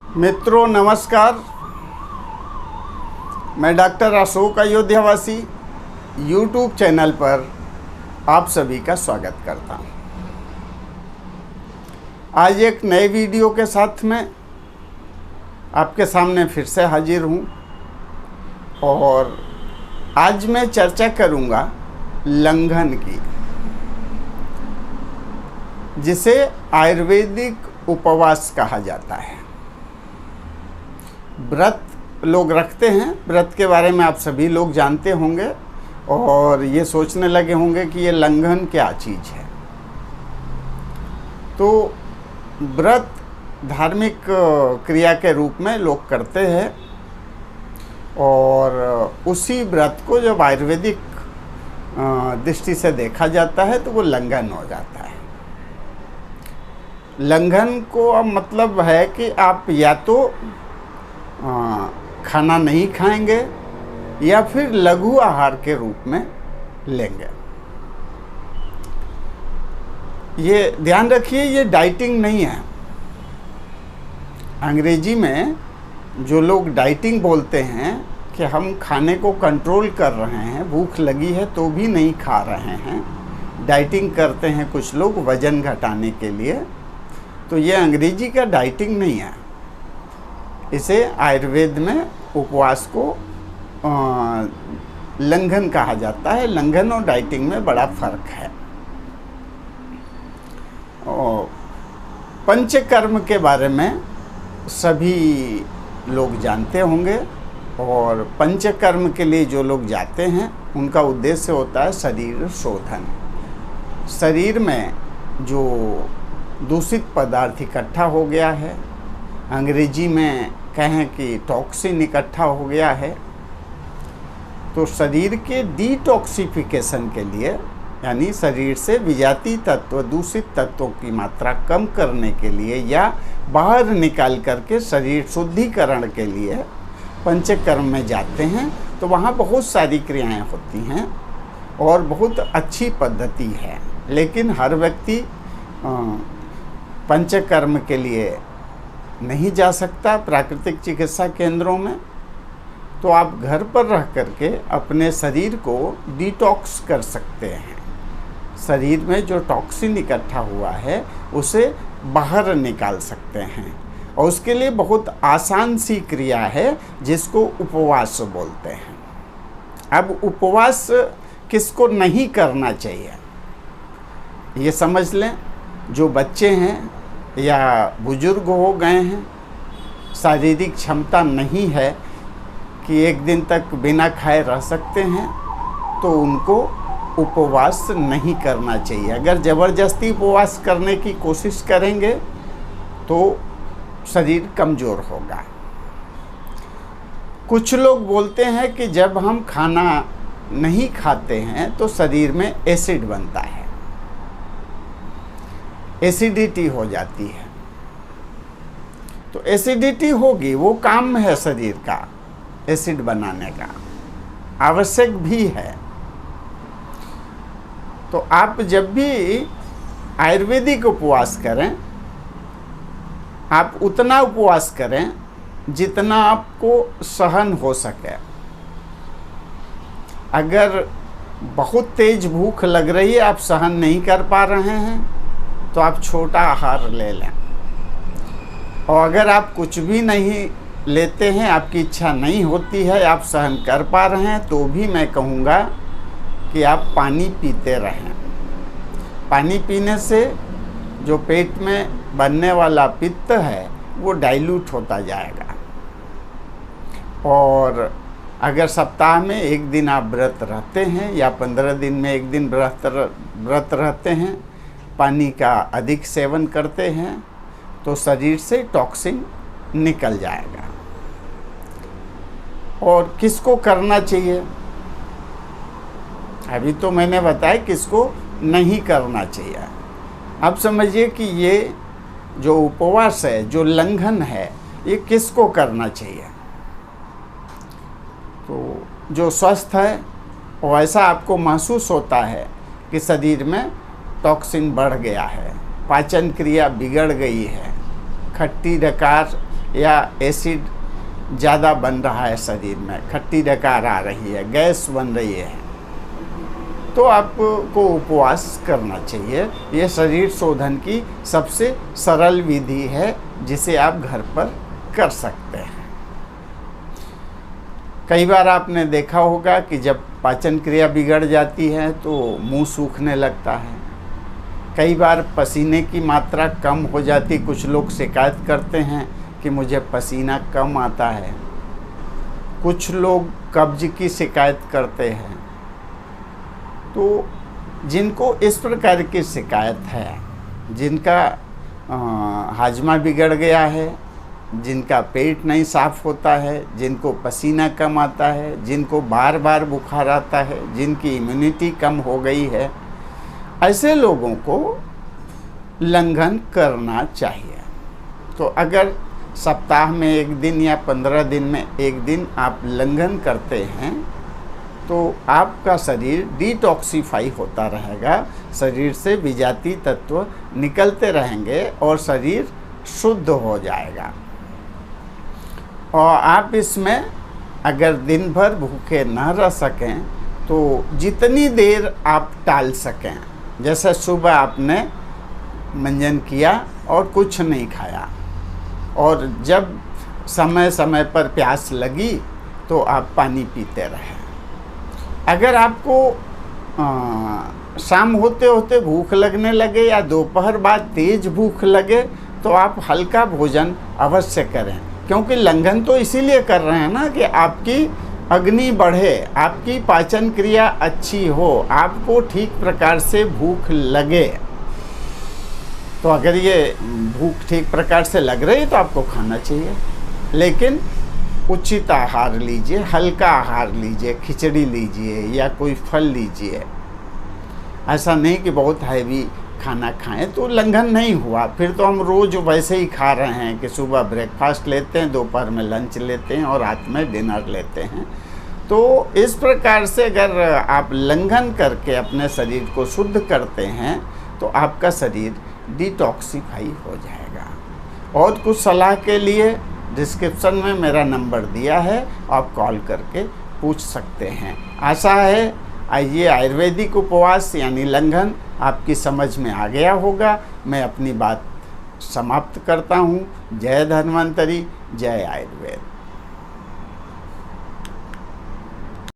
मित्रों नमस्कार। मैं डॉक्टर अशोक अयोध्यावासी यूट्यूब चैनल पर आप सभी का स्वागत करता हूं। आज एक नए वीडियो के साथ में आपके सामने फिर से हाजिर हूं और आज मैं चर्चा करूंगा लंघन की, जिसे आयुर्वेदिक उपवास कहा जाता है। व्रत लोग रखते हैं, व्रत के बारे में आप सभी लोग जानते होंगे और ये सोचने लगे होंगे कि ये लंघन क्या चीज़ है। तो व्रत धार्मिक क्रिया के रूप में लोग करते हैं और उसी व्रत को जब आयुर्वेदिक दृष्टि से देखा जाता है तो वो लंघन हो जाता है। लंघन को अब मतलब है कि आप या तो खाना नहीं खाएंगे या फिर लघु आहार के रूप में लेंगे। ये ध्यान रखिए, ये डाइटिंग नहीं है। अंग्रेजी में जो लोग डाइटिंग बोलते हैं कि हम खाने को कंट्रोल कर रहे हैं, भूख लगी है तो भी नहीं खा रहे हैं, डाइटिंग करते हैं कुछ लोग वज़न घटाने के लिए, तो ये अंग्रेजी का डाइटिंग नहीं है। इसे आयुर्वेद में उपवास को लंघन कहा जाता है। लंघन और डाइटिंग में बड़ा फर्क है। और पंचकर्म के बारे में सभी लोग जानते होंगे और पंचकर्म के लिए जो लोग जाते हैं उनका उद्देश्य होता है शरीर शोधन। शरीर में जो दूषित पदार्थ इकट्ठा हो गया है, अंग्रेजी में कहें कि टॉक्सिन इकट्ठा हो गया है, तो शरीर के डिटॉक्सिफिकेशन के लिए, यानी शरीर से विजातीय तत्व, दूषित तत्वों की मात्रा कम करने के लिए या बाहर निकाल करके शरीर शुद्धिकरण के लिए पंचकर्म में जाते हैं। तो वहाँ बहुत सारी क्रियाएं होती हैं और बहुत अच्छी पद्धति है, लेकिन हर व्यक्ति पंचकर्म के लिए नहीं जा सकता प्राकृतिक चिकित्सा केंद्रों में। तो आप घर पर रह करके अपने शरीर को डिटॉक्स कर सकते हैं। शरीर में जो टॉक्सिन इकट्ठा हुआ है उसे बाहर निकाल सकते हैं और उसके लिए बहुत आसान सी क्रिया है जिसको उपवास बोलते हैं। अब उपवास किसको नहीं करना चाहिए ये समझ लें। जो बच्चे हैं या बुजुर्ग हो गए हैं, शारीरिक क्षमता नहीं है कि एक दिन तक बिना खाए रह सकते हैं, तो उनको उपवास नहीं करना चाहिए। अगर ज़बरदस्ती उपवास करने की कोशिश करेंगे तो शरीर कमज़ोर होगा। कुछ लोग बोलते हैं कि जब हम खाना नहीं खाते हैं तो शरीर में एसिड बनता है, एसिडिटी हो जाती है। तो एसिडिटी होगी, वो काम है शरीर का एसिड बनाने का, आवश्यक भी है। तो आप जब भी आयुर्वेदिक उपवास करें, आप उतना उपवास करें जितना आपको सहन हो सके। अगर बहुत तेज भूख लग रही है, आप सहन नहीं कर पा रहे हैं, तो आप छोटा आहार ले लें। और अगर आप कुछ भी नहीं लेते हैं, आपकी इच्छा नहीं होती है, आप सहन कर पा रहे हैं, तो भी मैं कहूँगा कि आप पानी पीते रहें। पानी पीने से जो पेट में बनने वाला पित्त है वो डाइल्यूट होता जाएगा। और अगर सप्ताह में एक दिन आप व्रत रहते हैं या 15 दिन में एक दिन व्रत रहते हैं, पानी का अधिक सेवन करते हैं, तो शरीर से टॉक्सिन निकल जाएगा। और किसको करना चाहिए, अभी तो मैंने बताया किसको नहीं करना चाहिए। अब समझिए कि ये जो उपवास है, जो लंघन है, ये किसको करना चाहिए। तो जो स्वस्थ है, वैसा आपको महसूस होता है कि शरीर में टॉक्सिन बढ़ गया है, पाचन क्रिया बिगड़ गई है, खट्टी डकार या एसिड ज़्यादा बन रहा है शरीर में, खट्टी डकार आ रही है, गैस बन रही है, तो आपको उपवास करना चाहिए। ये शरीर शोधन की सबसे सरल विधि है जिसे आप घर पर कर सकते हैं। कई बार आपने देखा होगा कि जब पाचन क्रिया बिगड़ जाती है तो मुंह सूखने लगता है। कई बार पसीने की मात्रा कम हो जाती, कुछ लोग शिकायत करते हैं कि मुझे पसीना कम आता है। कुछ लोग कब्ज की शिकायत करते हैं। तो जिनको इस प्रकार की शिकायत है, जिनका हाजमा बिगड़ गया है, जिनका पेट नहीं साफ होता है, जिनको पसीना कम आता है, जिनको बार बार बुखार आता है, जिनकी इम्यूनिटी कम हो गई है, ऐसे लोगों को लंघन करना चाहिए। तो अगर सप्ताह में 1 दिन या 15 दिन में 1 दिन आप लंघन करते हैं तो आपका शरीर डिटॉक्सिफाई होता रहेगा, शरीर से विजातीय तत्व निकलते रहेंगे और शरीर शुद्ध हो जाएगा। और आप इसमें अगर दिन भर भूखे न रह सकें तो जितनी देर आप टाल सकें, जैसे सुबह आपने मंजन किया और कुछ नहीं खाया, और जब समय समय पर प्यास लगी तो आप पानी पीते रहें। अगर आपको शाम होते होते भूख लगने लगे या दोपहर बाद तेज भूख लगे तो आप हल्का भोजन अवश्य करें, क्योंकि लंघन तो इसीलिए कर रहे हैं ना कि आपकी अग्नि बढ़े, आपकी पाचन क्रिया अच्छी हो, आपको ठीक प्रकार से भूख लगे। तो अगर ये भूख ठीक प्रकार से लग रही है तो आपको खाना चाहिए, लेकिन उचित आहार लीजिए, हल्का आहार लीजिए, खिचड़ी लीजिए या कोई फल लीजिए। ऐसा नहीं कि बहुत हैवी खाना खाएं तो लंघन नहीं हुआ, फिर तो हम रोज़ वैसे ही खा रहे हैं कि सुबह ब्रेकफास्ट लेते हैं, दोपहर में लंच लेते हैं और रात में डिनर लेते हैं। तो इस प्रकार से अगर आप लंघन करके अपने शरीर को शुद्ध करते हैं तो आपका शरीर डिटॉक्सिफाई हो जाएगा। और कुछ सलाह के लिए डिस्क्रिप्शन में मेरा नंबर दिया है, आप कॉल करके पूछ सकते हैं। आशा है ये आयुर्वेदिक उपवास यानी लंघन आपकी समझ में आ गया होगा। मैं अपनी बात समाप्त करता हूँ। जय धन्वंतरी, जय आयुर्वेद।